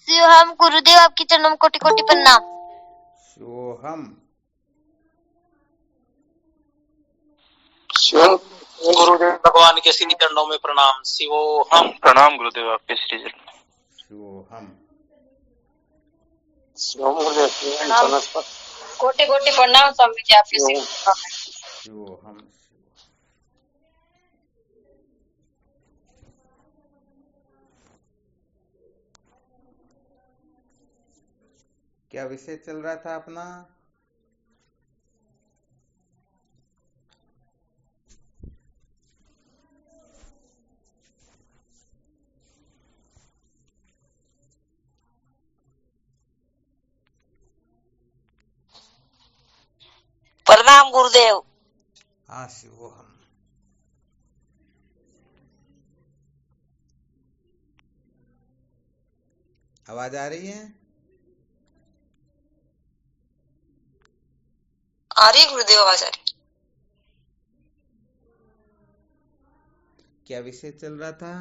शिवहम गुरुदेव, आपकी चरणों में कोटि कोटि प्रणाम। सोहम। गुरुदेव भगवान के श्री चरणों में प्रणाम। शिवोहम। प्रणाम गुरुदेव, आपके श्री चरणों। सोहम। कोटि कोटि प्रणाम स्वामी जी, आपके सोहम। क्या विषय चल रहा था अपना? प्रणाम गुरुदेव। हाँ, शिवोहम। आवाज आ रही है? आ रही गुरुदेव, आवाज आ रही। क्या विषय चल रहा था?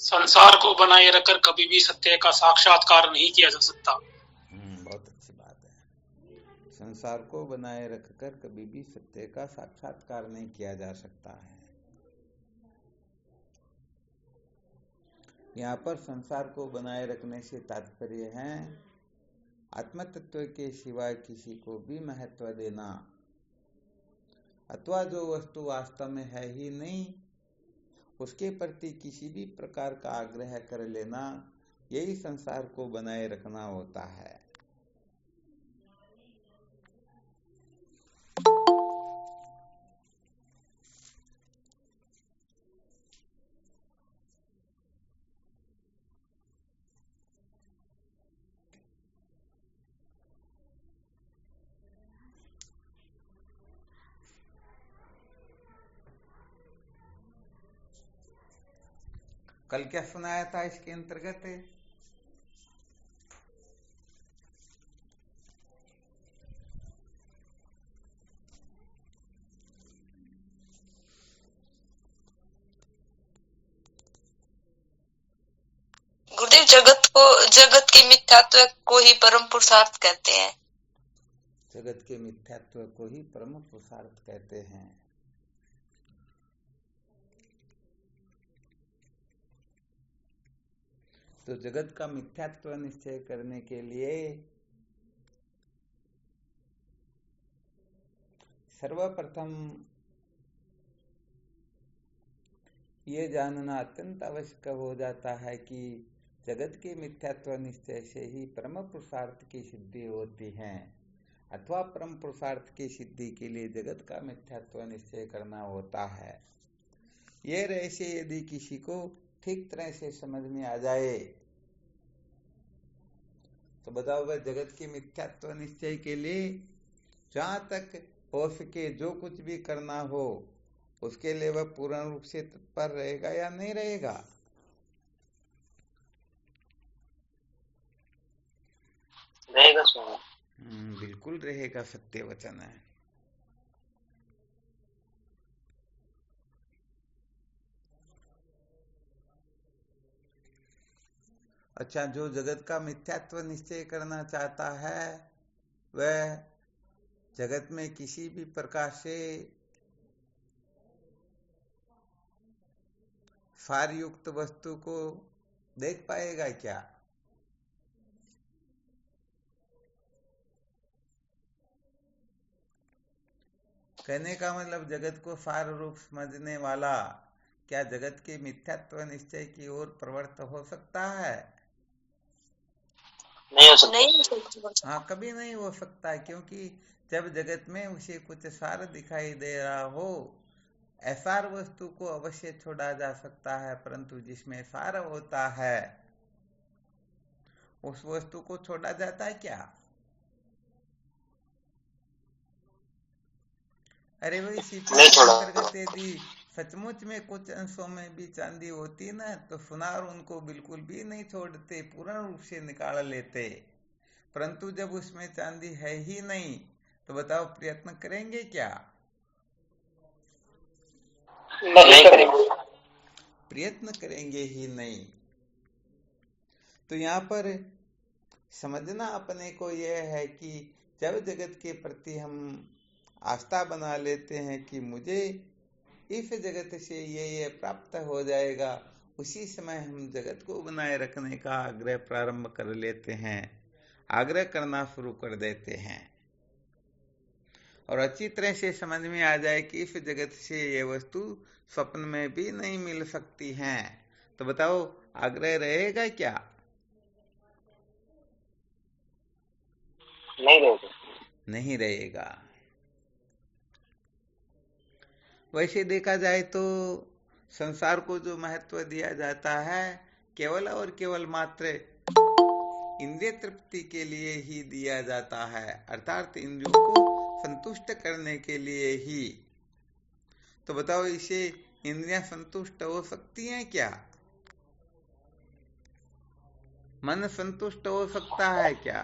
संसार को बनाए रखकर कभी भी सत्य का साक्षात्कार नहीं किया जा सकता। बहुत अच्छी बात है। संसार को बनाए रखकर कभी भी सत्य का साक्षात्कार नहीं किया जा सकता है। यहाँ पर संसार को बनाए रखने से तात्पर्य है आत्म तत्व के सिवाय किसी को भी महत्व देना, अथवा जो वस्तु वास्तव में है ही नहीं उसके प्रति किसी भी प्रकार का आग्रह कर लेना, यही संसार को बनाए रखना होता है। कल क्या सुनाया था इसके अंतर्गत? गुरुदेव, जगत के मिथ्यात्व को ही परम पुरुषार्थ कहते हैं। जगत के मिथ्यात्व को ही परम पुरुषार्थ कहते हैं। तो जगत का मिथ्यात्व निश्चय करने के लिए सर्वप्रथम ये जानना अत्यंत आवश्यक हो जाता है कि जगत के मिथ्यात्व निश्चय से ही परम पुरुषार्थ की सिद्धि होती है, अथवा परम पुरुषार्थ की सिद्धि के लिए जगत का मिथ्यात्व निश्चय करना होता है। ये रहस्य यदि किसी को ठीक तरह से समझ में आ जाए तो बताओ वह जगत के मिथ्यात्व निश्चय के लिए जहां तक हो सके जो कुछ भी करना हो उसके लिए वह पूर्ण रूप से तत्पर रहेगा या नहीं रहेगा? रहेगा स्वामी। बिल्कुल रहेगा, सत्य वचन है। अच्छा, जो जगत का मिथ्यात्व निश्चय करना चाहता है वह जगत में किसी भी प्रकार से सार युक्त वस्तु को देख पाएगा क्या? कहने का मतलब जगत को सार रूप समझने वाला क्या जगत के मिथ्यात्व निश्चय की ओर प्रवृत्त हो सकता है? नहीं हो सकता। हाँ, कभी नहीं हो सकता, क्योंकि जब जगत में उसे कुछ सार दिखाई दे रहा हो, असार वस्तु को अवश्य छोड़ा जा सकता है, परंतु जिसमें सार होता है उस वस्तु को छोड़ा जाता है क्या? अरे वही सीपी के अंतर्गत यदि सचमुच में कुछ अंशों में भी चांदी होती ना तो सुनार उनको बिल्कुल भी नहीं छोड़ते, पूर्ण रूप से निकाल लेते। परंतु जब उसमें चांदी है ही नहीं तो बताओ प्रयत्न करेंगे क्या? नहीं करेंगे। प्रयत्न करेंगे ही नहीं। तो यहाँ पर समझना अपने को यह है कि जब जगत के प्रति हम आस्था बना लेते हैं कि मुझे इस जगत से ये प्राप्त हो जाएगा, उसी समय हम जगत को बनाए रखने का आग्रह प्रारंभ कर लेते हैं, आग्रह करना शुरू कर देते हैं। और अच्छी तरह से समझ में आ जाए कि इस जगत से ये वस्तु स्वप्न में भी नहीं मिल सकती हैं, तो बताओ आग्रह रहेगा क्या? नहीं रहेगा। वैसे देखा जाए तो संसार को जो महत्व दिया जाता है केवल और केवल मात्र इंद्रिय तृप्ति के लिए ही दिया जाता है, अर्थात इंद्रियों को संतुष्ट करने के लिए ही। तो बताओ इसे इंद्रियां संतुष्ट हो सकती हैं क्या? मन संतुष्ट हो सकता है क्या?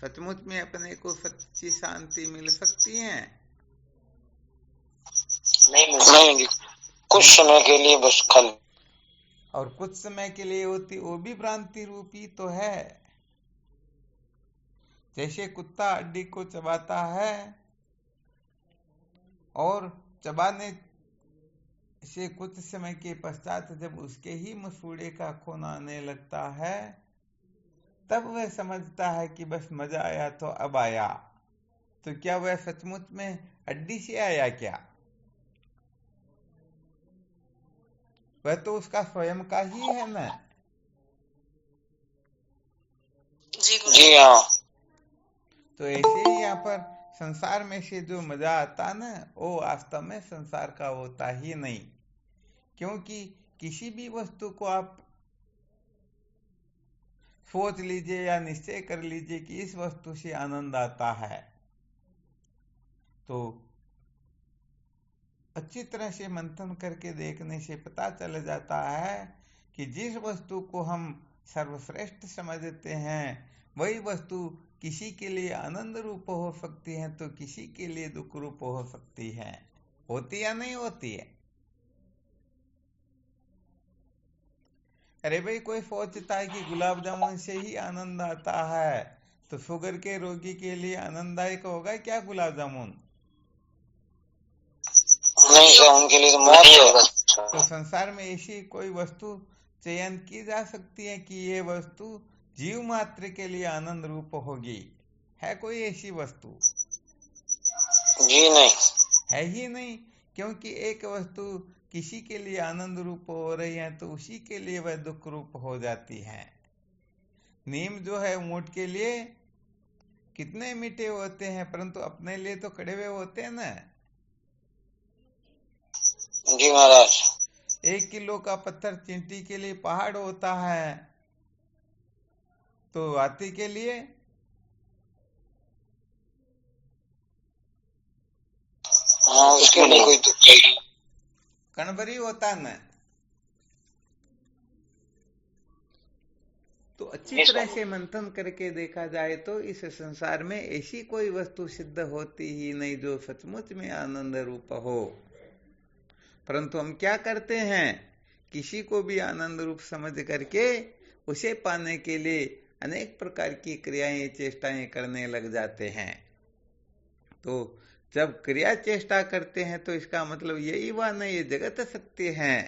सचमुच में अपने को सच्ची शांति मिल सकती है? नहीं, कुछ समय के लिए बस खाली। और कुछ समय के लिए होती, वो भी भ्रांति रूपी तो है। जैसे कुत्ता हड्डी को चबाता है और चबाने से कुछ समय के पश्चात जब उसके ही मसूड़े का खून आने लगता है, तब वह समझता है कि बस मजा आया तो अब आया। तो क्या वह सचमुच में हड्डी से आया क्या? वह तो उसका स्वयं का ही है ना। जी हाँ। तो ऐसे ही यहाँ पर संसार में से जो मजा आता ना, वो वास्तव में संसार का होता ही नहीं। क्योंकि किसी भी वस्तु को आप सोच लीजिए या निश्चय कर लीजिए कि इस वस्तु से आनंद आता है, तो अच्छी तरह से मंथन करके देखने से पता चल जाता है कि जिस वस्तु को हम सर्वश्रेष्ठ समझते हैं वही वस्तु किसी के लिए आनंद रूप हो सकती है तो किसी के लिए दुख रूप हो सकती है। होती या नहीं होती है? अरे भाई, कोई सोचता है कि गुलाब जामुन से ही आनंद आता है, तो शुगर के रोगी के लिए आनंददायक होगा क्या गुलाब जामुन? नहीं सर, उनके लिए तो मौत होगा। तो संसार में ऐसी कोई वस्तु चयन की जा सकती है कि ये वस्तु जीव मात्र के लिए आनंद रूप होगी? है कोई ऐसी वस्तु? जी नहीं, है ही नहीं। क्योंकि एक वस्तु किसी के लिए आनंद रूप हो रही है तो उसी के लिए वह दुख रूप हो जाती है। नीम जो है ऊंट के लिए कितने मीठे होते हैं, परंतु अपने लिए तो कड़वे होते हैं ना। जी महाराज। 1 किलो का पत्थर चींटी के लिए पहाड़ होता है, तो हाथी के लिए हाँ, उसके लिए कोई दुख नहीं, कणभरी होता न। तो अच्छी तरह से मंथन करके देखा जाए तो इस संसार में ऐसी कोई वस्तु सिद्ध होती ही नहीं जो सचमुच में आनंद रूप हो। परंतु हम क्या करते हैं, किसी को भी आनंद रूप समझ करके उसे पाने के लिए अनेक प्रकार की क्रियाएं चेष्टाएं करने लग जाते हैं। तो जब क्रिया चेष्टा करते हैं तो इसका मतलब यही हुआ नहीं ये जगत सत्य है।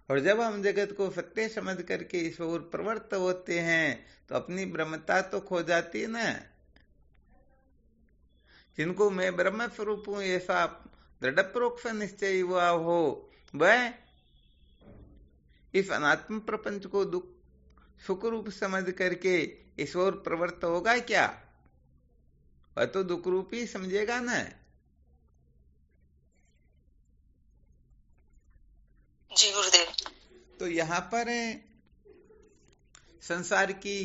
और जब हम जगत को सत्य समझ करके इस ओर प्रवृत्त होते हैं तो अपनी ब्रह्मता तो खो जाती है ना। जिनको मैं ब्रह्म स्वरूप हूं ऐसा दृढ़ प्रोक्ष निश्चय हुआ हो, वह इस अनात्म प्रपंच को दुख सुख रूप समझ करके इस ओर प्रवृत्त होगा क्या? वह तो दुख रूप ही समझेगा ना। जी गुरुदेव। तो यहाँ पर संसार की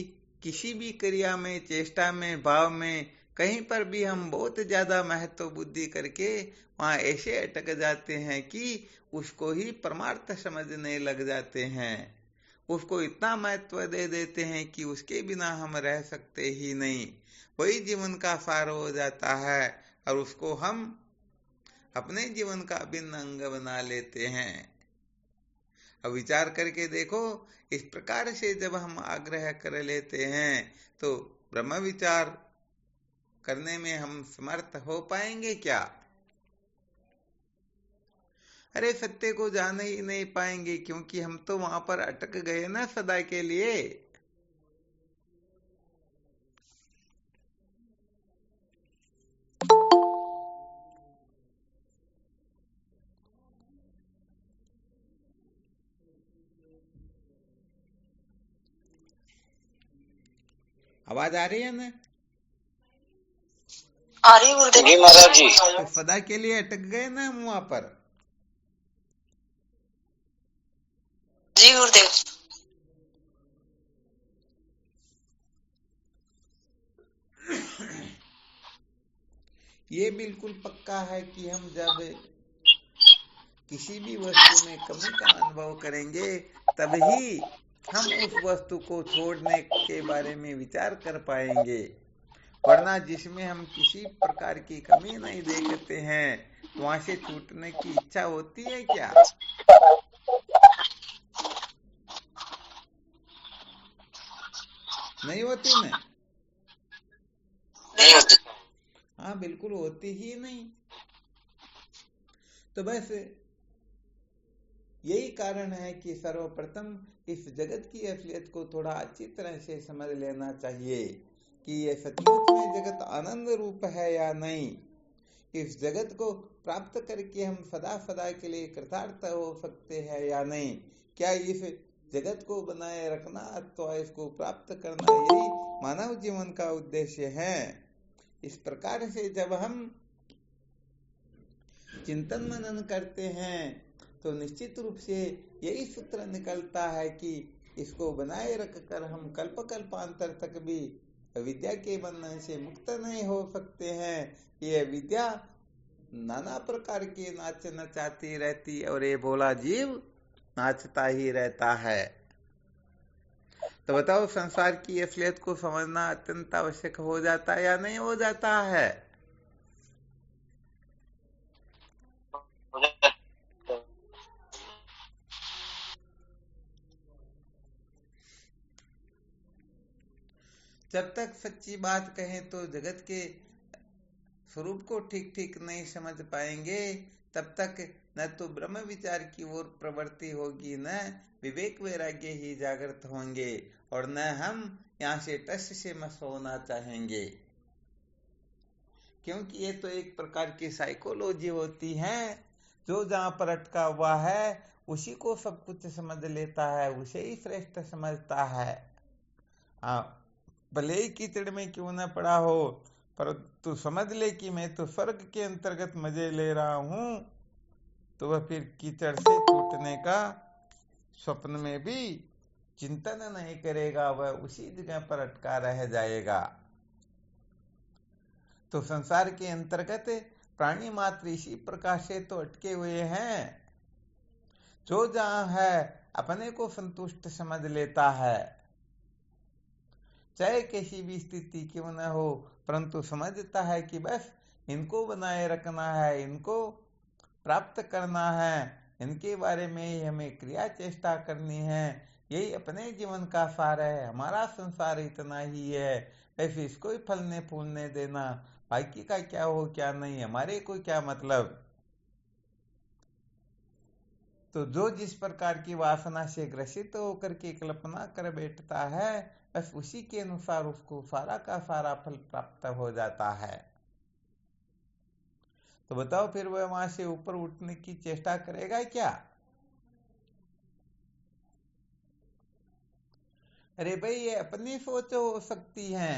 किसी भी क्रिया में, चेष्टा में, भाव में कहीं पर भी हम बहुत ज्यादा महत्व बुद्धि करके वहां ऐसे अटक जाते हैं कि उसको ही परमार्थ समझने लग जाते हैं। उसको इतना महत्व दे देते हैं कि उसके बिना हम रह सकते ही नहीं, वही जीवन का सार हो जाता है। और उसको हम अपने जीवन का अभिन्न अंग बना लेते हैं। अब विचार करके देखो, इस प्रकार से जब हम आग्रह कर लेते हैं तो ब्रह्म विचार करने में हम समर्थ हो पाएंगे क्या? अरे सत्य को जान ही नहीं पाएंगे, क्योंकि हम तो वहां पर अटक गए ना सदा के लिए। आवाज आ रही है ना? आ रही गुरुदेव जी महाराज जी। तो सदा के लिए अटक गए ना हम वहां पर। जी गुरुदेव। ये बिल्कुल पक्का है कि हम जब किसी भी वस्तु में कमी का अनुभव करेंगे तभी हम उस वस्तु को छोड़ने के बारे में विचार कर पाएंगे, वरना जिसमें हम किसी प्रकार की कमी नहीं देखते हैं वहां से छूटने की इच्छा होती है क्या? नहीं होती ना? नहीं होती। हाँ, बिल्कुल होती ही नहीं। तो बस यही कारण है कि सर्वप्रथम इस जगत की असलियत को थोड़ा अच्छी तरह से समझ लेना चाहिए कि ये सचमुच में जगत आनंद रूप है या नहीं। इस जगत को प्राप्त करके हम सदा सदा के लिए कृतार्थ हो सकते हैं या नहीं। क्या इस जगत को बनाए रखना अथवा इसको प्राप्त करना यही मानव जीवन का उद्देश्य है। इस प्रकार से जब हम चिंतन मनन करते हैं तो निश्चित रूप से यही सूत्र निकलता है कि इसको बनाए रखकर हम कल्प कल्पांतर तक भी अविद्या के बंधन से मुक्त नहीं हो सकते हैं। ये विद्या नाना प्रकार के नाच नचाती रहती और ये भोला जीव नाचता ही रहता है। तो बताओ, संसार की असलियत को समझना अत्यंत आवश्यक हो जाता है या नहीं हो जाता है? जब तक सच्ची बात कहें तो जगत के स्वरूप को ठीक ठीक नहीं समझ पाएंगे तब तक न तो ब्रह्म विचार की ओर प्रवृत्ति होगी, न विवेक वैराग्य ही जागृत होंगे, और न हम यहाँ से टस से मस होना चाहेंगे। क्योंकि ये तो एक प्रकार की साइकोलॉजी होती है। जो जहाँ पर अटका हुआ है उसी को सब कुछ समझ लेता है, उसे ही श्रेष्ठ समझता है। हाँ, भले ही कीचड़ में क्यों न पड़ा हो, पर तू समझ ले कि मैं तो स्वर्ग के अंतर्गत मजे ले रहा हूं, तो वह फिर कीचड़ से छूटने का स्वप्न में भी चिंतन नहीं करेगा, वह उसी जगह पर अटका रह जाएगा। तो संसार के अंतर्गत प्राणी मात्र इसी प्रकार से तो अटके हुए हैं। जो जहां है अपने को संतुष्ट समझ लेता है, चाहे किसी भी स्थिति क्यों न हो, परंतु समझता है कि बस इनको बनाए रखना है, इनको प्राप्त करना है, इनके बारे में ही हमें क्रिया चेष्टा करनी है। यही अपने जीवन का सार है। हमारा संसार इतना ही है, ऐसे इसको ही फलने फूलने देना, बाकी का क्या हो क्या नहीं, हमारे को क्या मतलब। तो जो जिस प्रकार की वासना से ग्रसित होकर के कल्पना कर बैठता है, बस उसी के अनुसार उसको सारा का सारा फल प्राप्त हो जाता है। तो बताओ, फिर वह वहां से ऊपर उठने की चेष्टा करेगा क्या? अरे भाई, ये अपनी सोच हो सकती है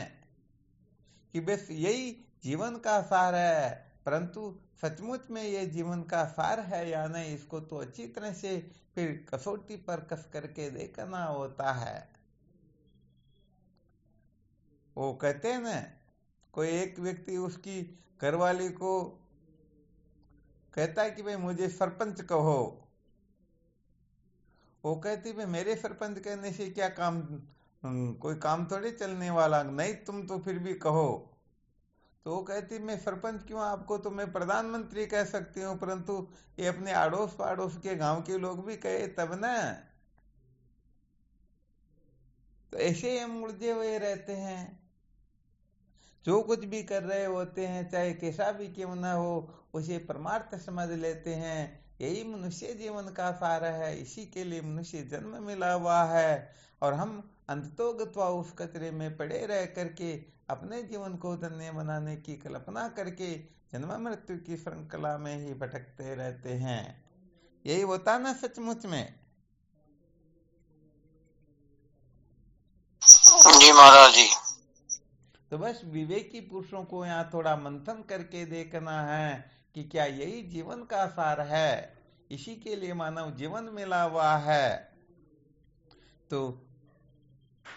कि बस यही जीवन का सार है, परंतु सचमुच में ये जीवन का सार है या नहीं, इसको तो अच्छी तरह से फिर कसौटी पर कस करके देखना होता है। वो कहते हैं ना, कोई एक व्यक्ति उसकी घरवाली को कहता है कि भाई मुझे सरपंच कहो। वो कहती भाई मेरे सरपंच कहने से क्या काम, कोई काम थोड़ी चलने वाला नहीं, तुम तो फिर भी कहो। तो वो कहती मैं सरपंच क्यों, आपको तो मैं प्रधानमंत्री कह सकती हूँ, परंतु ये अपने अड़ोस पड़ोस के गांव के लोग भी कहे तब ना। तो ऐसे हम उलझे हुए रहते हैं, जो कुछ भी कर रहे होते हैं चाहे कैसा भी क्यों ना हो उसे परमार्थ समझ लेते हैं। यही मनुष्य जीवन का सार है, इसी के लिए मनुष्य जन्म मिला हुआ है। और हम अंततोगत्वा उस कचरे में पड़े रह करके अपने जीवन को धन्य बनाने की कल्पना करके जन्म मृत्यु की श्रृंखला में ही भटकते रहते हैं। यही होता ना सचमुच में। जी महाराज जी। तो बस विवेकी पुरुषों को यहाँ थोड़ा मंथन करके देखना है कि क्या यही जीवन का सार है, इसी के लिए मानव जीवन मिला हुआ है। तो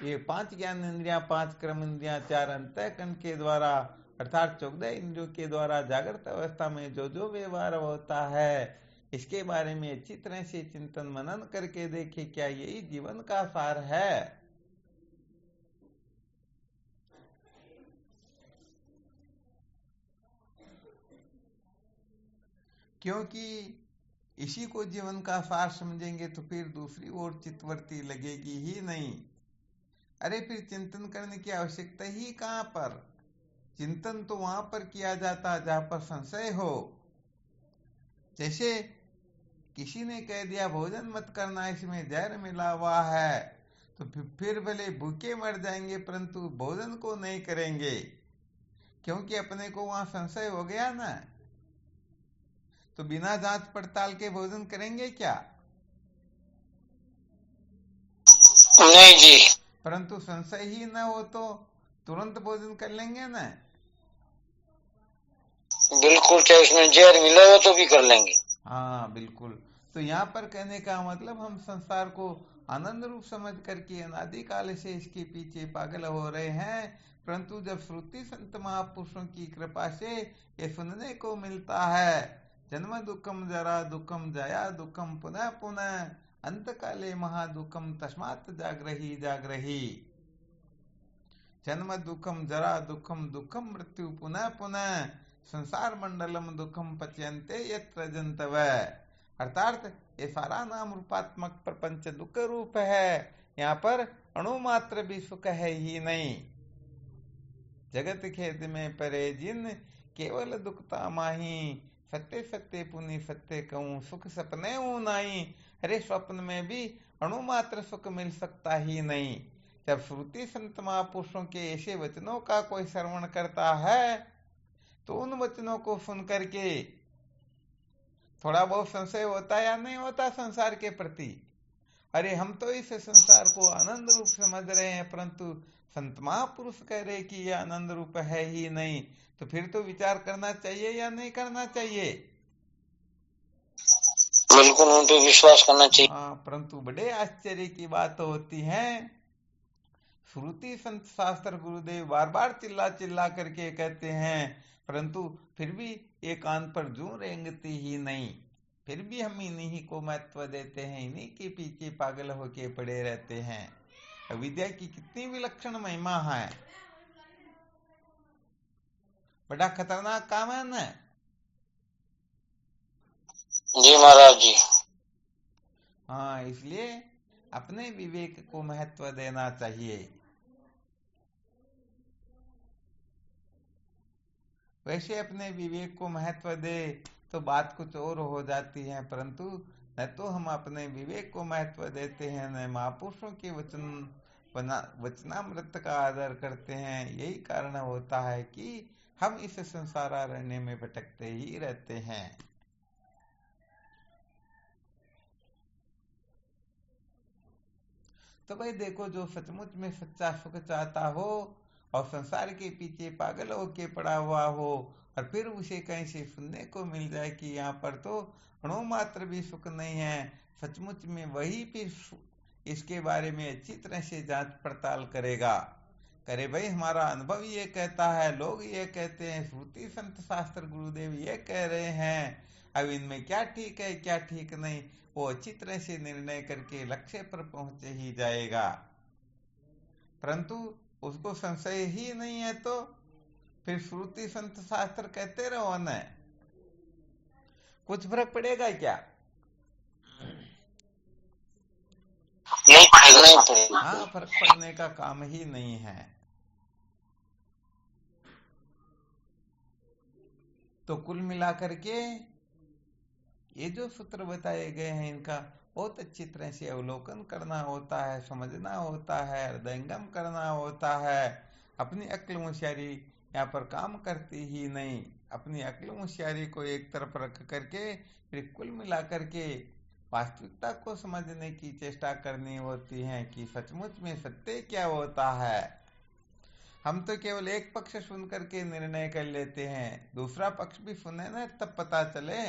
ये 5 ज्ञान इंद्रियां, 5 कर्म इंद्रियां, 4 अंतःकरण के द्वारा अर्थात 14 इंद्रियों के द्वारा जागृत अवस्था में जो जो व्यवहार होता है इसके बारे में अच्छी तरह से चिंतन मनन करके देखे क्या यही जीवन का सार है। क्योंकि इसी को जीवन का सार समझेंगे तो फिर दूसरी ओर चित्तवृत्ति लगेगी ही नहीं। अरे फिर चिंतन करने की आवश्यकता ही कहां पर, चिंतन तो वहां पर किया जाता जहां पर संशय हो। जैसे किसी ने कह दिया भोजन मत करना, इसमें जहर मिला हुआ है, तो फिर भले भूखे मर जाएंगे परंतु भोजन को नहीं करेंगे, क्योंकि अपने को वहां संशय हो गया ना। तो बिना जांच पड़ताल के भोजन करेंगे क्या? नहीं जी। परंतु संशय ही न हो तो तुरंत भोजन कर लेंगे ना। बिल्कुल, चाहे उसमें जहर मिला हो तो भी कर लेंगे। हाँ बिल्कुल। तो यहाँ पर कहने का मतलब हम संसार को आनंद रूप समझ करके अनादिकाल से इसके पीछे पागल हो रहे हैं, परंतु जब श्रुति संत महापुरुषों की कृपा से ये सुनने को मिलता है जन्म दुखम जरा दुखम जया दुखम पुनः पुनः अंत काले महादुखम तस्मात् जागरही जागरही। जन्म दुखम जरा दुखम दुखम मृत्यु पुनः पुनः संसार मंडलम दुखम पच्यन्ते यत्र जंतव। अर्थात ये सारा नाम रूपात्मक प्रपंच दुख रूप है, यहाँ पर अणु मात्र भी सुख है ही नहीं। जगत खेद में परे जिन केवल दुखता माही, सत्य सत्य पुनि सत्य कहूं सुख सपने नाई। अरे स्वप्न में भी अणु मात्र सुख मिल सकता ही नहीं। जब श्रुति संत महापुरुषों के ऐसे वचनों का कोई श्रवण करता है तो उन वचनों को सुन करके थोड़ा बहुत संशय होता या नहीं होता संसार के प्रति। अरे हम तो इस संसार को आनंद रूप समझ रहे हैं, परंतु संत महापुरुष कह रहे कि यह आनंद रूप है ही नहीं, तो फिर तो विचार करना चाहिए या नहीं करना चाहिए? बिल्कुल, उन पे विश्वास करना चाहिए। हाँ, परंतु बड़े आश्चर्य की बात होती है, श्रुति संत शास्त्र गुरुदेव बार बार चिल्ला चिल्ला करके कहते हैं, परंतु फिर भी ये कान पर जूं रेंगती ही नहीं। फिर भी हम इन्हीं को महत्व देते हैं, इन्हीं के पीछे पागल होके पड़े रहते हैं। विद्या की कितनी विलक्षण महिमा है, बड़ा खतरनाक काम है ना। जी महाराज जी। हाँ, इसलिए अपने विवेक को महत्व देना चाहिए। वैसे अपने विवेक को महत्व दे तो बात कुछ और हो जाती है, परंतु न तो हम अपने विवेक को महत्व देते हैं, न महापुरुषों के वचनामृत का आदर करते हैं। यही कारण होता है कि हम इस संसार अरण्य में भटकते ही रहते हैं। तो भाई देखो, जो सचमुच में सच्चा सुख चाहता हो और संसार के पीछे पागल होके पड़ा हुआ हो और फिर उसे कहीं से सुनने को मिल जाए कि यहाँ पर तो अणु मात्र भी सुख नहीं है, सचमुच में वही फिर इसके बारे में अच्छी तरह से जांच पड़ताल करेगा। करे भाई हमारा अनुभव ये कहता है, लोग ये कहते हैं, श्रुति संत शास्त्र गुरुदेव ये कह रहे हैं, अब इनमें क्या ठीक है क्या ठीक नहीं, वो अच्छी तरह से निर्णय करके लक्ष्य पर पहुंच ही जाएगा। परंतु उसको संशय ही नहीं है तो फिर श्रुति संत शास्त्र कहते रहो न, कुछ फर्क पड़ेगा क्या? नहीं पड़ेगा। हाँ, फर्क पड़ने का काम ही नहीं है। तो कुल मिलाकर के ये जो सूत्र बताए गए हैं, इनका बहुत अच्छी तरह से अवलोकन करना होता है, समझना होता है, हृदयंगम करना होता है। अपनी अक्ल होशियारी यहाँ पर काम करती ही नहीं, अपनी अक्ल होशियारी को एक तरफ रख करके फिर कुल मिलाकर के वास्तविकता को समझने की चेष्टा करनी होती है कि सचमुच में सत्य क्या होता है। हम तो केवल एक पक्ष सुन करके निर्णय कर लेते हैं, दूसरा पक्ष भी सुने ना तब पता चले।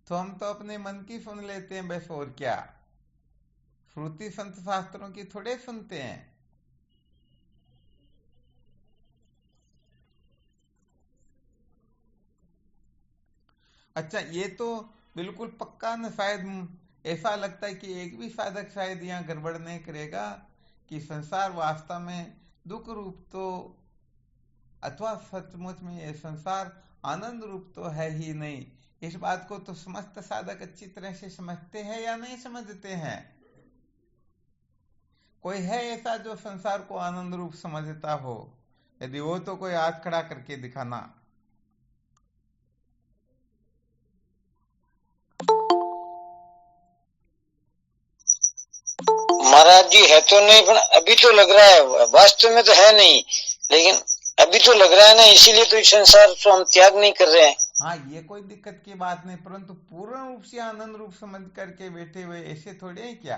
तो हम तो अपने मन की सुन लेते हैं बस, और क्या, श्रुति संत शास्त्रों की थोड़े सुनते हैं। अच्छा, ये तो बिल्कुल पक्का न, शायद ऐसा लगता है कि एक भी साधक शायद यहाँ गड़बड़ नहीं करेगा कि संसार वास्तव में दुख रूप तो, अथवा सचमुच में ये संसार आनंद रूप तो है ही नहीं। इस बात को तो समस्त साधक अच्छी तरह से समझते हैं या नहीं समझते हैं? कोई है ऐसा जो संसार को आनंद रूप समझता हो? यदि वो तो कोई हाथ खड़ा करके दिखाना। महाराज जी है तो नहीं, पर अभी तो लग रहा है, वास्तव में तो है नहीं, लेकिन अभी तो लग रहा है ना, इसीलिए तो इस संसार को हम त्याग नहीं कर रहे हैं। हाँ, ये कोई दिक्कत की बात नहीं, परंतु पूर्ण रूप से आनंद रूप समझ करके बैठे हुए ऐसे थोड़े हैं क्या?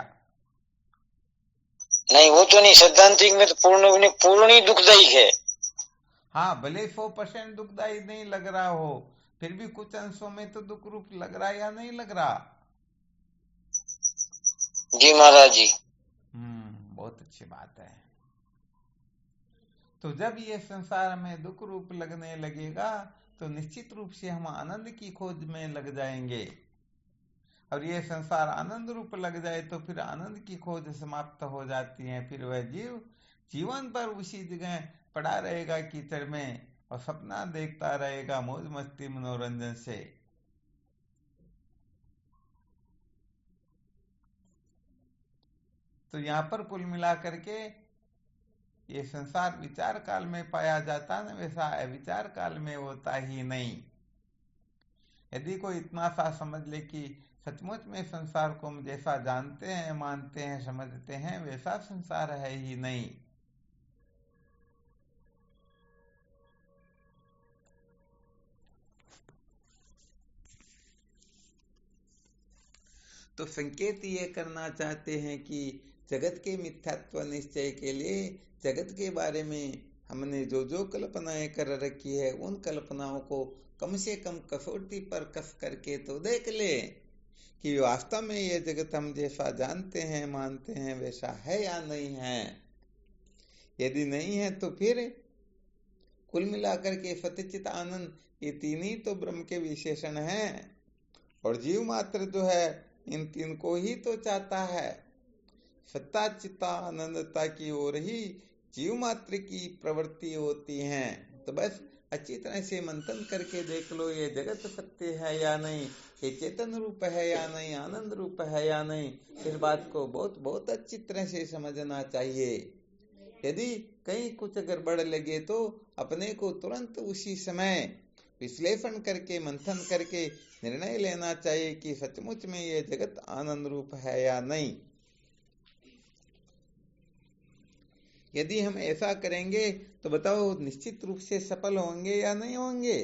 नहीं, वो तो नहीं, सैद्धांतिक में तो पूर्ण ही दुखदायी है। हाँ, भले 100% दुखदायी नहीं लग रहा हो, फिर भी कुछ अंशों में तो दुख रूप लग रहा या नहीं लग रहा? जी महाराज जी। बहुत अच्छी बात है। तो जब ये संसार में दुख रूप लगने लगेगा तो निश्चित रूप से हम आनंद की खोज में लग जाएंगे, और ये संसार आनंद रूप लग जाए तो फिर आनंद की खोज समाप्त हो जाती है। फिर वह जीव जीवन पर उसी जगह पड़ा रहेगा कीचड़ में और सपना देखता रहेगा मौज मस्ती मनोरंजन से। तो यहाँ पर कुल मिलाकर के ये संसार विचार काल में पाया जाता न, वैसा अविचार काल में होता ही नहीं। यदि कोई इतना सा समझ ले कि सचमुच में संसार को हम जैसा जानते हैं, मानते हैं, समझते हैं, वैसा संसार है ही नहीं। तो संकेत ये करना चाहते हैं कि जगत के मिथ्यात्व निश्चय के लिए जगत के बारे में हमने जो जो कल्पनाएं कर रखी है, उन कल्पनाओं को कम से कम कसौटी पर कस करके तो देख ले कि वास्तव में ये जगत हम जैसा जानते हैं, मानते हैं, वैसा है या नहीं है। यदि नहीं है तो फिर कुल मिलाकर के सत्यचित आनंद, ये तीन ही तो ब्रह्म के विशेषण हैं, और जीव मात्र जो है इन तीन को ही तो चाहता है। सत्ता चित्ता आनंदता की ओर ही जीव मात्र की प्रवृत्ति होती है। तो बस अच्छी तरह से मंथन करके देख लो, ये जगत सत्य है या नहीं, ये चेतन रूप है या नहीं, आनंद रूप है या नहीं। इस बात को बहुत बहुत अच्छी तरह से समझना चाहिए। यदि कहीं कुछ गड़बड़ लगे तो अपने को तुरंत उसी समय विश्लेषण करके, मंथन करके निर्णय लेना चाहिए कि सचमुच में ये जगत आनंद रूप है या नहीं। यदि हम ऐसा करेंगे तो बताओ निश्चित रूप से सफल होंगे या नहीं होंगे?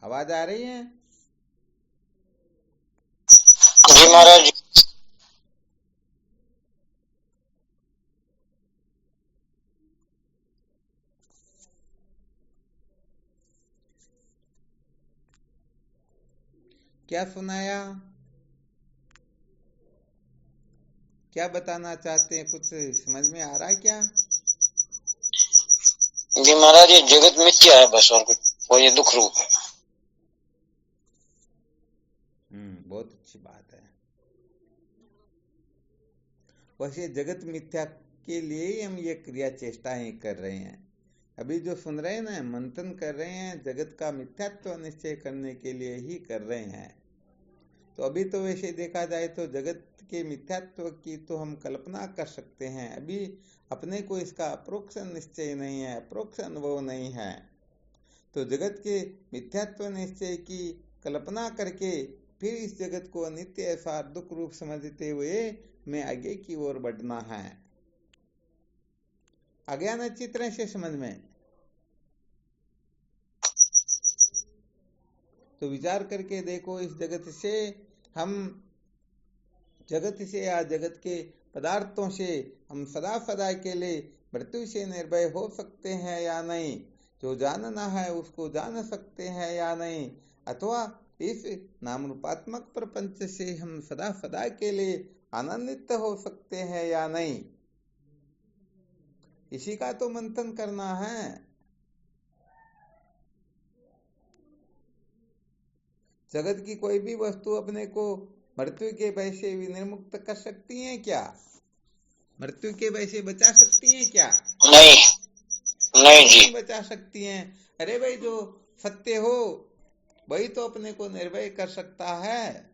आवाज आ रही है? जी महाराज जी। क्या सुनाया? क्या बताना चाहते हैं? कुछ समझ में आ रहा है क्या? जी महाराज, ये जगत मिथ्या है बस, और कुछ, वो ये दुख रूप है। बहुत अच्छी बात है। वैसे जगत मिथ्या के लिए ही हम ये क्रिया चेष्टाएं कर रहे हैं। अभी जो सुन रहे हैं ना, मंथन कर रहे हैं, जगत का मिथ्यात्व निश्चय करने के लिए ही कर रहे हैं। तो अभी तो वैसे देखा जाए तो जगत के मिथ्यात्व की तो हम कल्पना कर सकते हैं, अभी अपने को इसका अप्रोक्ष निश्चय नहीं है, अप्रोक्ष अनुभव नहीं है। तो जगत के मिथ्यात्व निश्चय की कल्पना करके फिर इस जगत को अनित्य ऐसा दुख रूप समझते हुए मैं आगे की ओर बढ़ना है। अज्ञान अच्छी तरह से समझ में। तो विचार करके देखो, इस जगत से हम जगत से या जगत के पदार्थों से हम सदा सदा के लिए मृत्यु से निर्भय हो सकते हैं या नहीं, जो जानना है उसको जान सकते हैं या नहीं, अथवा इस नाम रूपात्मक प्रपंच से हम सदा सदा के लिए आनंदित हो सकते हैं या नहीं, इसी का तो मंथन करना है। जगत की कोई भी वस्तु अपने को मृत्यु के भय से विनिर्मुक्त कर सकती है क्या? मृत्यु के भय से बचा सकती है क्या? नहीं जी, नहीं बचा सकती हैं। अरे भाई, जो सत्य हो वही तो अपने को निर्भय कर सकता है।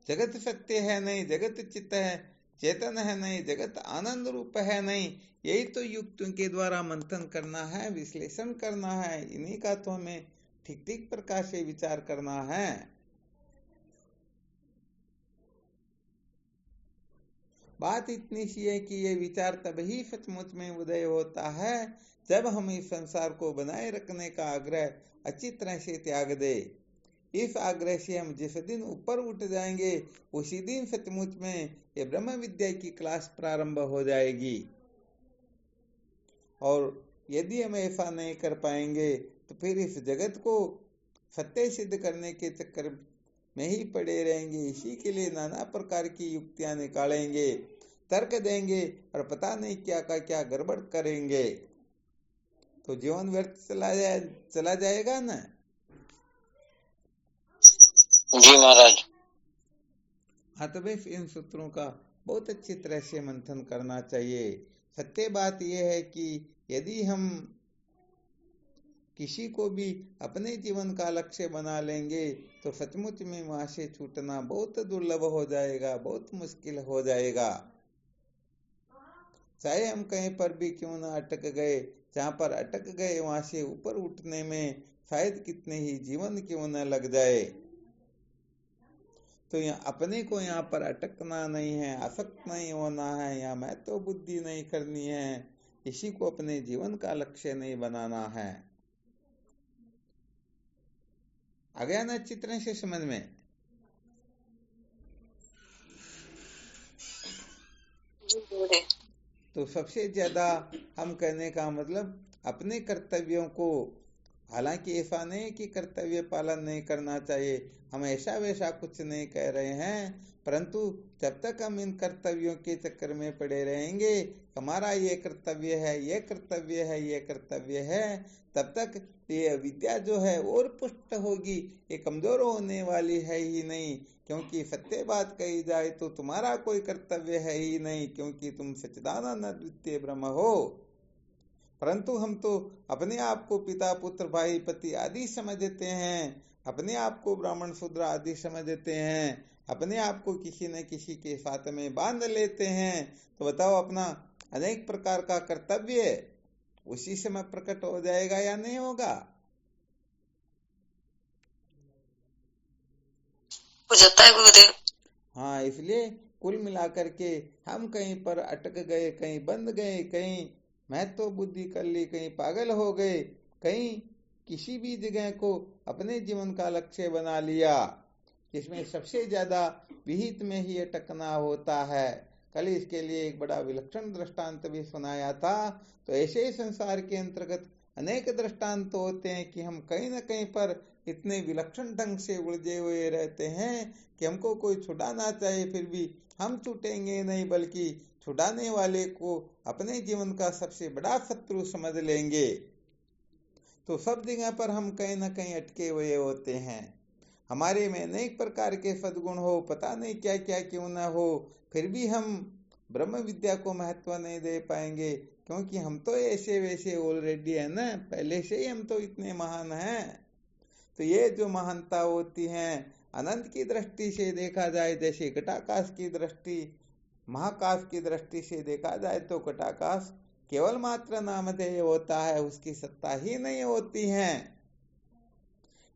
जगत सत्य है नहीं, जगत चित्त है, चेतन है नहीं, जगत आनंद रूप है नहीं, यही तो युक्तियों के द्वारा मंथन करना है, विश्लेषण करना है। इन्हीं का तो हमें ठीक ठीक प्रकार से विचार करना है। बात इतनी सी है कि ये विचार तभी सचमुच में उदय होता है जब हम इस संसार को बनाए रखने का आग्रह अच्छी तरह से त्याग दे। इस आग्रह से हम जिस दिन ऊपर उठ जाएंगे उसी दिन सचमुच में ये ब्रह्म विद्या की क्लास प्रारंभ हो जाएगी। और यदि हम ऐसा नहीं कर पाएंगे तो फिर इस जगत को सत्य सिद्ध करने के चक्कर में ही पड़े रहेंगे। इसी के लिए नाना प्रकार की युक्तियां निकालेंगे, तर्क देंगे और पता नहीं क्या का क्या गड़बड़ करेंगे, तो जीवन व्यर्थ चला जाएगा ना। जी महाराज। हाँ, तो बस इन सूत्रों का बहुत अच्छी तरह से मंथन करना चाहिए। सत्य बात यह है कि यदि हम किसी को भी अपने जीवन का लक्ष्य बना लेंगे तो सचमुच में वहां से छूटना बहुत दुर्लभ हो जाएगा, बहुत मुश्किल हो जाएगा। चाहे हम कहीं पर भी क्यों ना अटक गए, जहां पर अटक गए वहां से ऊपर उठने में शायद कितने ही जीवन क्यों न लग जाए। तो अपने को यहाँ पर अटकना नहीं है, आसक्त नहीं होना है, यहाँ मैं तो बुद्धि नहीं करनी है, इसी को अपने जीवन का लक्ष्य नहीं बनाना है। आ गया ना अच्छी तरह से समझ में? तो सबसे ज्यादा हम कहने का मतलब अपने कर्तव्यों को, हालांकि ऐसा नहीं कि कर्तव्य पालन नहीं करना चाहिए, हम ऐसा वैसा कुछ नहीं कह रहे हैं, परंतु जब तक हम इन कर्तव्यों के चक्कर में पड़े रहेंगे, हमारा ये कर्तव्य है, ये कर्तव्य है, ये कर्तव्य है, तब तक ये विद्या जो है और पुष्ट होगी, ये कमजोर होने वाली है ही नहीं। क्योंकि सत्य बात कही जाए तो तुम्हारा कोई कर्तव्य है ही नहीं, क्योंकि तुम सच्चिदानंद अद्वितीय ब्रह्म हो। परंतु हम तो अपने आप को पिता पुत्र भाई पति आदि समझते हैं, अपने आप को ब्राह्मण शूद्र आदि समझते हैं, अपने आप को किसी न किसी के साथ में बांध लेते हैं। तो बताओ, अपना अनेक प्रकार का कर्तव्य उसी समय प्रकट हो जाएगा या नहीं होगा? हो जाता है गुरुदेव। हाँ, इसलिए कुल मिलाकर के हम कहीं पर अटक गए, कहीं बंद गए, कहीं मैं तो बुद्धि कर ली, कहीं पागल हो गए, कहीं किसी भी जगह को अपने जीवन का लक्ष्य बना लिया, इसमें सबसे ज्यादा विहित में ही अटकना होता है। कल इसके लिए एक बड़ा विलक्षण दृष्टांत भी सुनाया था। तो ऐसे ही संसार के अंतर्गत अनेक दृष्टांत होते हैं कि हम कहीं न कहीं पर इतने विलक्षण ढंग से उलझे हुए रहते हैं कि हमको कोई छुड़ाना चाहे फिर भी हम छूटेंगे नहीं, बल्कि छुड़ाने वाले को अपने जीवन का सबसे बड़ा शत्रु समझ लेंगे। तो सब जगह पर हम कहीं न कहीं अटके हुए होते हैं। हमारे में अनेक प्रकार के सद्गुण हो, पता नहीं क्या क्या क्यों ना हो, फिर भी हम ब्रह्म विद्या को महत्व नहीं दे पाएंगे, क्योंकि हम तो ऐसे वैसे ऑलरेडी है ना, पहले से ही हम तो इतने महान हैं। तो ये जो महानता होती है अनंत की दृष्टि से देखा जाए, जैसे घटाकाश की दृष्टि, महाकाश की दृष्टि से देखा जाए तो घटाकाश केवल मात्र नामधेय होता है, उसकी सत्ता ही नहीं होती है।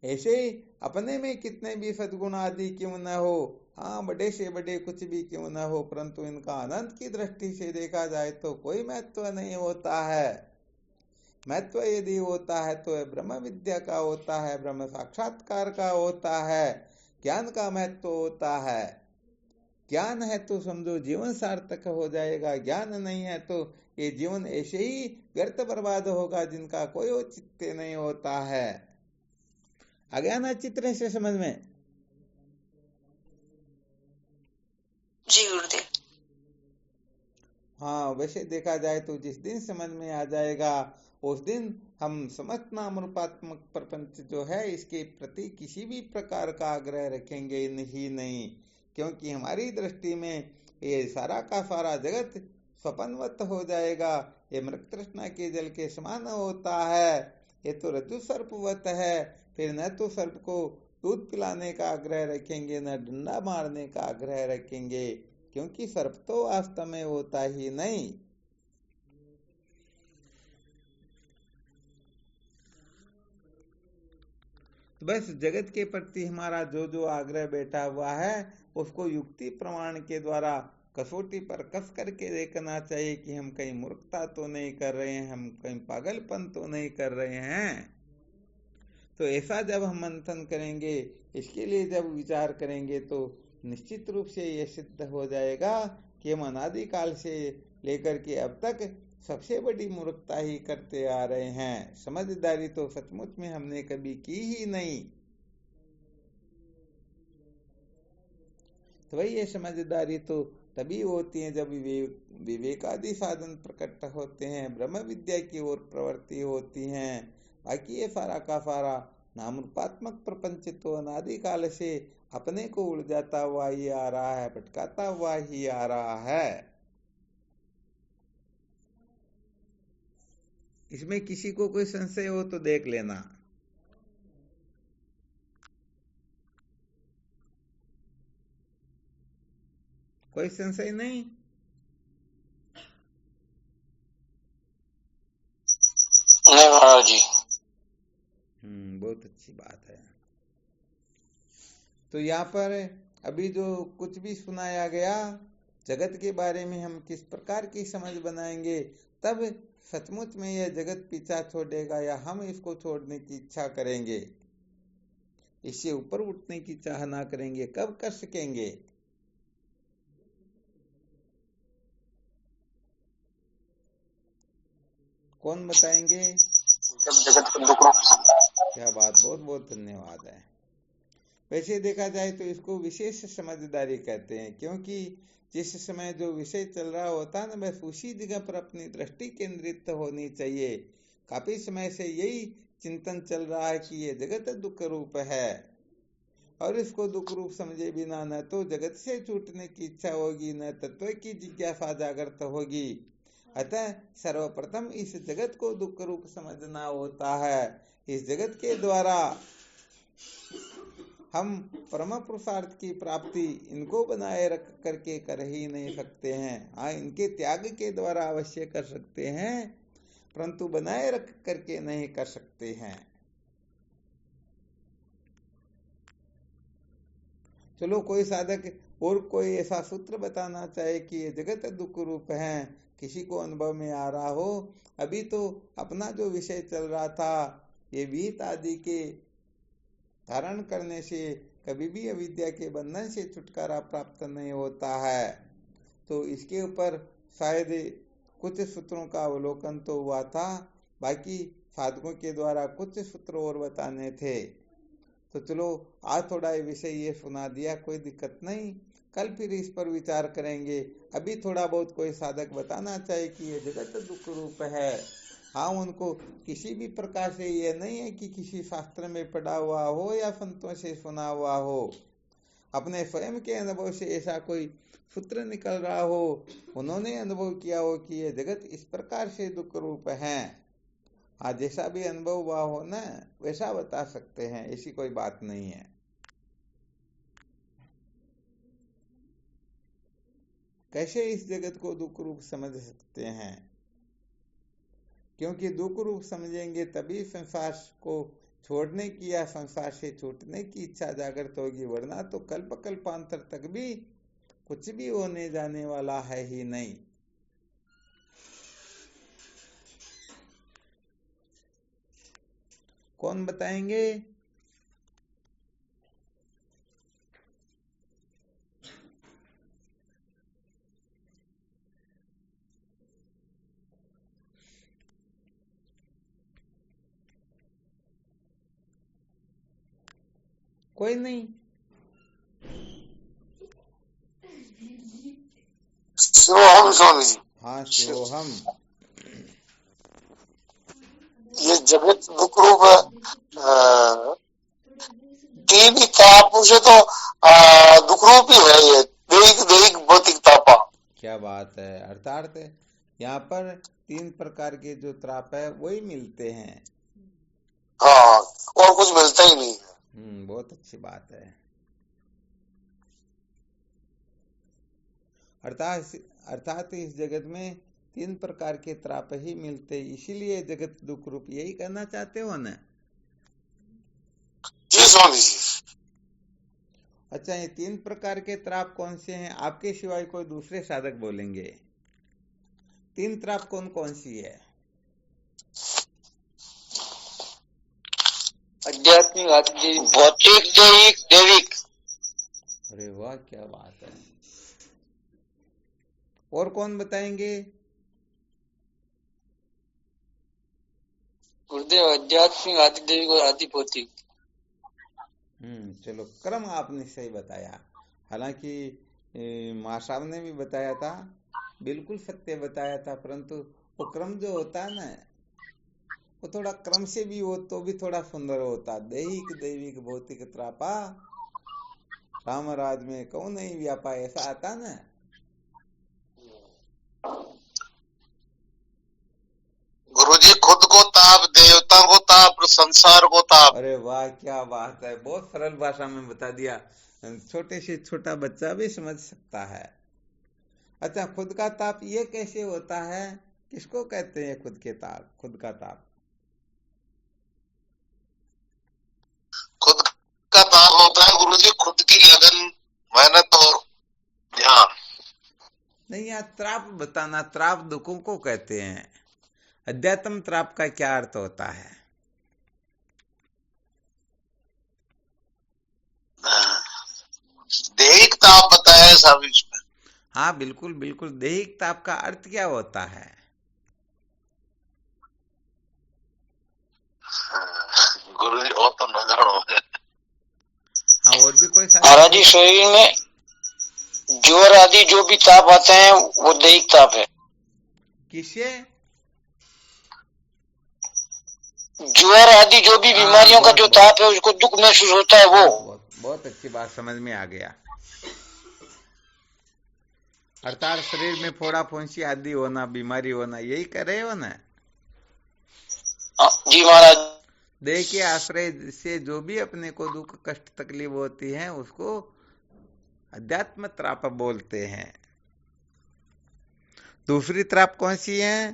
ऐसे ही अपने में कितने भी सद्गुण आदि क्यों न हो, हाँ बड़े से बड़े कुछ भी क्यों न हो, परंतु इनका अनंत की दृष्टि से देखा जाए तो कोई महत्व नहीं होता है। महत्व यदि होता है तो ब्रह्म विद्या का होता है, ब्रह्म साक्षात्कार का होता है, ज्ञान का महत्व होता है। ज्ञान है तो समझो जीवन सार्थक हो जाएगा, ज्ञान नहीं है तो ये जीवन ऐसे ही व्यर्थ बर्बाद होगा, जिनका कोई औचित्य नहीं होता है। आ गया ना चित्र से समझ में? जी गुरुदेव। हाँ, वैसे देखा जाए तो जिस दिन समझ में आ जाएगा उस दिन हम समस्त नाम रूपात्मक प्रपंच जो है इसके प्रति किसी भी प्रकार का आग्रह रखेंगे ही नहीं, क्योंकि हमारी दृष्टि में ये सारा का सारा जगत स्वपनवत हो जाएगा। ये मृग तृष्णा के जल के समान होता है, ये तो रज्जु सर्पवत है। फिर न तो सर्प को दूध पिलाने का आग्रह रखेंगे, न डंडा मारने का आग्रह रखेंगे, क्योंकि सर्प तो वास्तव में होता ही नहीं। बस जगत के प्रति हमारा जो जो आग्रह बैठा हुआ है उसको युक्ति प्रमाण के द्वारा कसौटी पर कस करके देखना चाहिए कि हम कहीं मूर्खता तो नहीं कर रहे हैं, हम कहीं पागलपन तो नहीं कर रहे हैं। तो ऐसा जब हम मंथन करेंगे, इसके लिए जब विचार करेंगे, तो निश्चित रूप से ये सिद्ध हो जाएगा कि हम अनादिकाल से लेकर के अब तक सबसे बड़ी मूर्खता ही करते आ रहे हैं। समझदारी तो सचमुच में हमने कभी की ही नहीं। तो वही ये समझदारी तो तभी होती है जब विवेकादि साधन प्रकट होते हैं, ब्रह्म विद्या की ओर प्रवृत्ति होती है। बाकी ये सारा का सारा नाम रूपात्मक प्रपंच तो अनादिकाल से अपने को उलझाता हुआ ही आ रहा है, भटकाता हुआ ही आ रहा है। इसमें किसी को कोई संशय हो तो देख लेना। कोई संशय नहीं? नहीं महाराज जी। बहुत अच्छी बात है। तो यहाँ पर अभी जो कुछ भी सुनाया गया जगत के बारे में हम किस प्रकार की समझ बनाएंगे, तब सचमुच में यह जगत पीछा छोड़ेगा या हम इसको छोड़ने की इच्छा करेंगे, इससे ऊपर उठने की चाह ना करेंगे, कब कर सकेंगे? कौन बताएंगे? जब जगत को दुख रूप समझा। क्या बात, बहुत बहुत धन्यवाद है। वैसे देखा जाए तो इसको विशेष समझदारी कहते हैं, क्योंकि जिस समय जो विषय चल रहा होता है ना, बस उसी जगह पर अपनी दृष्टि केंद्रित होनी चाहिए। काफी समय से यही चिंतन चल रहा है कि ये जगत दुख रूप है, और इसको दुख रूप समझे बिना न तो जगत से छूटने की इच्छा होगी, न तत्व की जिज्ञासा जागृत होगी। अतः सर्वप्रथम इस जगत को दुख रूप समझना होता है। इस जगत के द्वारा हम परम पुरुषार्थ की प्राप्ति इनको बनाए रख करके कर ही नहीं सकते हैं। हाँ, इनके त्याग के द्वारा अवश्य कर सकते हैं, परंतु बनाए रख करके नहीं कर सकते हैं। चलो, कोई साधक और कोई ऐसा सूत्र बताना चाहे कि ये जगत दुख रूप है, किसी को अनुभव में आ रहा हो। अभी तो अपना जो विषय चल रहा था, ये विहित आदि के धारण करने से कभी भी अविद्या के बंधन से छुटकारा प्राप्त नहीं होता है। तो इसके ऊपर शायद कुछ सूत्रों का अवलोकन तो हुआ था, बाकी साधकों के द्वारा कुछ सूत्र और बताने थे। तो चलो, आज थोड़ा ये विषय ये सुना दिया, कोई दिक्कत नहीं, कल फिर इस पर विचार करेंगे। अभी थोड़ा बहुत कोई साधक बताना चाहे कि ये जगत दुख रूप है। हाँ, उनको किसी भी प्रकार से ये नहीं है कि किसी शास्त्र में पढ़ा हुआ हो या संतों से सुना हुआ हो। अपने स्वयं के अनुभव से ऐसा कोई सूत्र निकल रहा हो, उन्होंने अनुभव किया हो कि ये जगत इस प्रकार से दुख रूप है, आज जैसा भी अनुभव हुआ हो ना वैसा बता सकते हैं, ऐसी कोई बात नहीं है। कैसे इस जगत को दुख रूप समझ सकते हैं? क्योंकि दुख रूप समझेंगे तभी संसार को छोड़ने की या संसार से छूटने की इच्छा जागृत होगी, वरना तो कल्प कल्पांतर तक भी कुछ भी होने जाने वाला है ही नहीं। कौन बताएंगे? कोई नहीं। शिवोहम स्वामी जी। हाँ शिवोहम। ये जगत दुख रूप देवी ताप से तो दुख रूप ही है ये, दैहिक दैहिक भौतिक तापा। क्या बात है। अर्थात यहाँ पर 3 प्रकार के जो त्राप है वही मिलते हैं। हाँ, और कुछ मिलता ही नहीं है। बहुत अच्छी बात है। अर्थात इस जगत में 3 प्रकार के त्राप ही मिलते, इसीलिए जगत दुख रूप, यही कहना चाहते हो ना? जी स्वामी जी। अच्छा, ये 3 प्रकार के त्राप कौन से हैं? आपके सिवाय कोई दूसरे साधक बोलेंगे। 3 त्राप कौन कौन सी है? आध्यात्मिक, भौतिक, दैहिक, दैविक। अरे वाह, क्या बात है। और कौन बताएंगे? गुरुदेव आध्यात्मिक, आदि दैविक और आदि भौतिक। चलो, क्रम आपने सही बताया। हालांकि माँ साहब ने भी बताया था, बिल्कुल सत्य बताया था, परंतु वो क्रम जो होता है ना, वो थोड़ा क्रम से भी हो तो भी थोड़ा सुंदर होता। दैहिक दैविक भौतिक त्रापा, राम राज में कौन नहीं व्यापा, ऐसा आता ना। गुरुजी खुद को ताप, देवता को ताप, संसार को ताप। अरे वाह, क्या बात है। बहुत सरल भाषा में बता दिया, छोटे से छोटा बच्चा भी समझ सकता है। अच्छा, खुद का ताप ये कैसे होता है? किसको कहते हैं खुद के ताप, खुद का ताप? खुद का ताप होता है गुरुजी खुद की लगन, मेहनत और ध्यान। नहीं, यहाँ त्राप बताना। त्राप दुखों को कहते हैं। अध्यात्म त्राप का क्या अर्थ होता है? दैहिक ताप बताया सब इसमें। हाँ बिल्कुल बिल्कुल। दैहिक ताप का अर्थ क्या होता है? गुरुजी और तो न जानो। हाँ, और भी कोई महाराज जी, शरीर में ज्वर आदि जो भी ताप आते हैं वो दैहिक ताप है। किससे? ज्वर आदि जो भी बीमारियों का जो ताप है उसको दुख महसूस होता है वो। बहुत अच्छी बात, समझ में आ गया। अर्थात शरीर में फोड़ा फुंसी आदि होना, बीमारी होना, यही कर रहे हो ना? जी महाराज। देह के आश्रय से जो भी अपने को दुख कष्ट तकलीफ होती है उसको अध्यात्म त्राप बोलते हैं। दूसरी त्राप कौन सी है?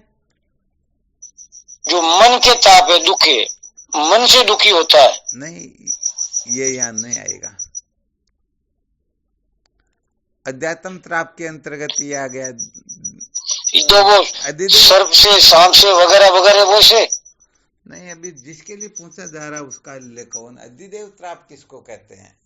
जो मन के ताप है, दुख है, मन से दुखी होता है। नहीं, ये यहाँ नहीं आएगा। अध्यात्म त्राप के अंतर्गत ये आ गया। तो वो सर्प से, सांप से वगैरह वगैरह वो से नहीं, अभी जिसके लिए पूछा जा रहा है उसका कौन? अधिदेव त्राप किसको कहते हैं?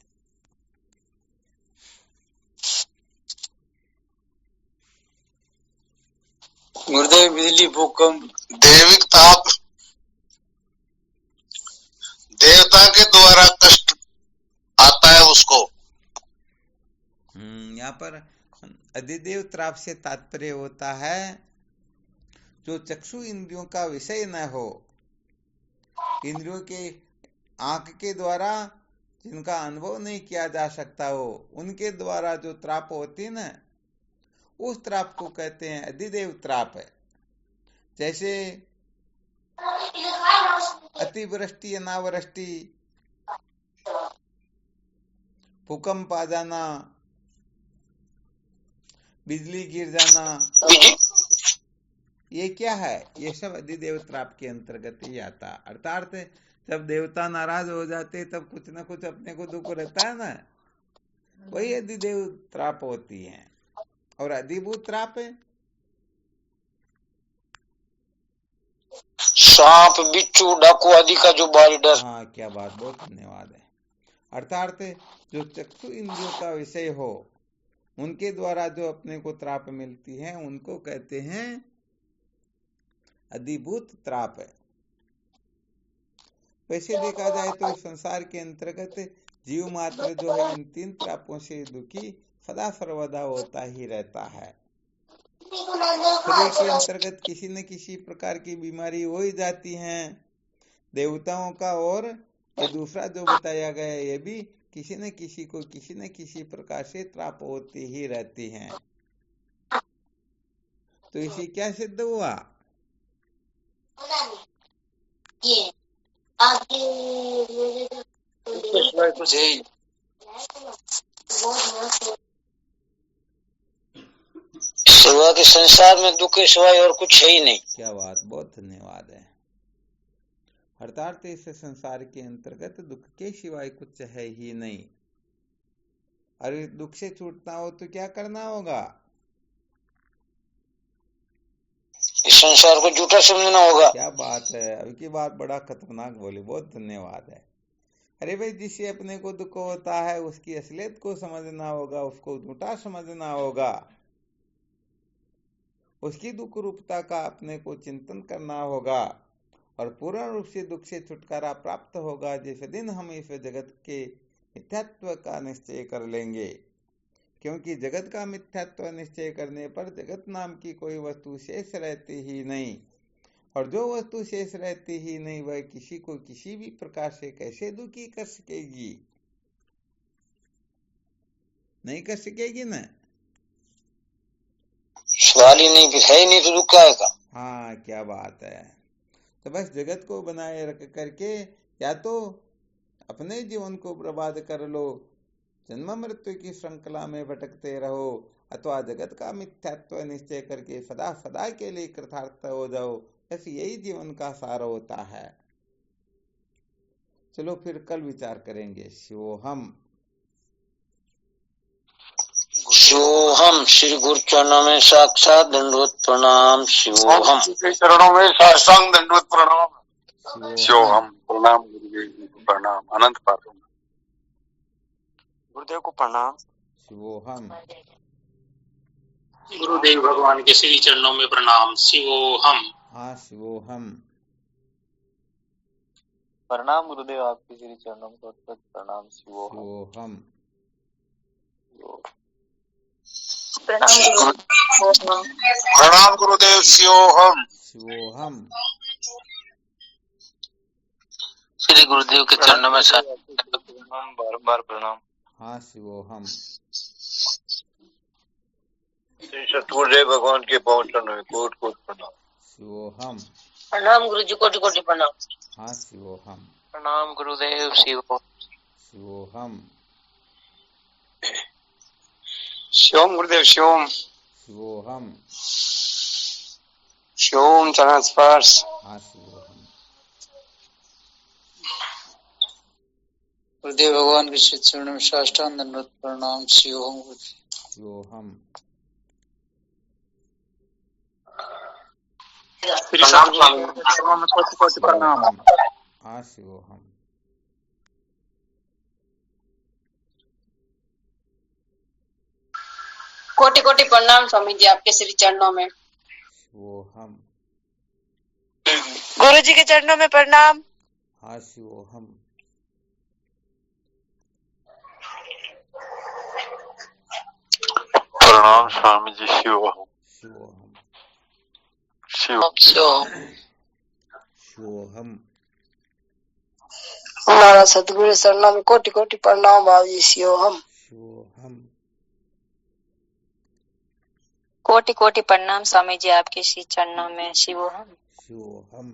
गुरुदेव बिजली, भूकंप। दैविक ताप देवता के द्वारा कष्ट आता है उसको। यहाँ पर अधिदेव त्राप से तात्पर्य होता है जो चक्षु इंद्रियों का विषय न हो, इंद्रियों के आंख के द्वारा जिनका अनुभव नहीं किया जा सकता हो, उनके द्वारा जो त्राप होती है ना, उस त्राप को कहते हैं अधिदेव त्राप है। जैसे अतिवृष्टि, अनावृष्टि, भूकंप आ जाना, बिजली गिर जाना, ये क्या है? ये सब अधिदेव त्राप के अंतर्गत ही आता। अर्थात जब देवता नाराज हो जाते तब कुछ न कुछ अपने को दुख रहता है ना, वही अधिदेव त्राप होती है। और अधिभूत त्राप है सांप, बिच्छू, डाकू आदि का जो बारी डर। हाँ, क्या बात, बहुत धन्यवाद है। अर्थात जो चक्षु इंद्रियों का विषय हो, उनके द्वारा जो अपने को त्राप मिलती है, उनको कहते हैं अधिभूत त्राप है। वैसे देखा जाए तो संसार के अंतर्गत जीव मात्र जो है इन तीन त्रापों से दुखी सदा सर्वदा होता ही रहता है। शरीर के अंतर्गत किसी न किसी प्रकार की बीमारी हो ही जाती है देवताओं का, और ये दूसरा जो बताया गया है, ये भी किसी न किसी को किसी न किसी प्रकार से त्राप होती ही रहती हैं। तो इसी क्या सिद्ध हुआ? कुछ है ही। सेवा के संसार में दुख के सिवाय और कुछ है ही नहीं। क्या बात, बहुत धन्यवाद है। अर्थात इस संसार के अंतर्गत दुख के सिवाय कुछ है ही नहीं। अरे दुख से छूटना हो तो क्या करना होगा? इस संसार को झूठा समझना होगा। क्या बात है, अभी की बात बड़ा खतरनाक बोली, बहुत धन्यवाद है। अरे भाई, जिससे अपने को दुख होता है उसकी असलियत को समझना होगा, उसको झूठा समझना होगा, उसकी दुख रूपता का अपने को चिंतन करना होगा, और पूर्ण रूप से दुख से छुटकारा प्राप्त होगा जिस दिन हम इस जगत के मिथ्यात्व का निश्चय कर लेंगे। क्योंकि जगत का मिथ्यात्व निश्चय करने पर जगत नाम की कोई वस्तु शेष रहती ही नहीं, और जो वस्तु शेष रहती ही नहीं वह किसी को किसी भी प्रकार से कैसे दुखी कर सकेगी? नहीं कर सकेगी ना। सवाल ही नहीं, है ही नहीं तो दुख क्या का। हाँ, क्या बात है। तो बस जगत को बनाए रख करके या तो अपने जीवन को बर्बाद कर लो, जन्म मृत्यु की श्रृंखला में भटकते रहो, अथवा जगत का मिथ्यात्व निश्चय करके सदा सदा के लिए कृतार्थ हो जाओ। बस यही जीवन का सार होता है। चलो फिर कल विचार करेंगे। शिवोहम। शिवोहम। श्री गुरु चरणों में साक्षात दंडवत प्रणाम। शिवोहम। चरणों में साष्टांग दंडवत प्रणाम। शिवोहम। प्रणाम गुरुदेव जी को प्रणाम, अनंत पापों में गुरुदेव को प्रणाम। शिवोहम। गुरुदेव भगवान के श्री चरणों में प्रणाम। शिवोहम। हाँ, शिवोहम। प्रणाम गुरुदेव, आपके श्री चरणों में बहुत प्रणाम। शिवोहम। शिवोहम। प्रणाम गुरुदेव। शिवोहम। शिवोहम। श्री गुरुदेव के चरणों में बार बार प्रणाम। हाँ, शिवोहम। सतगुरुदेव भगवान के पहुंचन में कोट कोट प्रणाम। शिवोहम। प्रणाम गुरु जी, कोटि कोटि प्रणाम। हाँ, शिवोहम। प्रणाम गुरुदेव। शिवोहम। शिवम गुरुदेव। शिवम। शिवोहम। शिवम चरण स्पर्श। हाँ, शिवोहम। गुरुदेव भगवान के श्री चरणों में साष्टांग दंडवत प्रणाम। शिवम। शिवोहम। प्रणाम स्वामी। चरणों में कोटि कोटि प्रणाम। हाँ, शिवोहम। कोटि कोटि प्रणाम स्वामी जी, आपके श्री चरणों में। शिवोहम। गुरु जी के चरणों में प्रणाम। हाँ, शिवोहम। प्रणाम स्वामी जी। शिवोहम। शिवोहम। शिव शिवोहम। हमारा सतगुरु चरणों में कोटि कोटि प्रणाम बाबू जी। शिवोहम। शिवोहम। कोटि कोटि प्रणाम स्वामी जी आपके श्री चरणों में। शिवोहम। शिवोहम।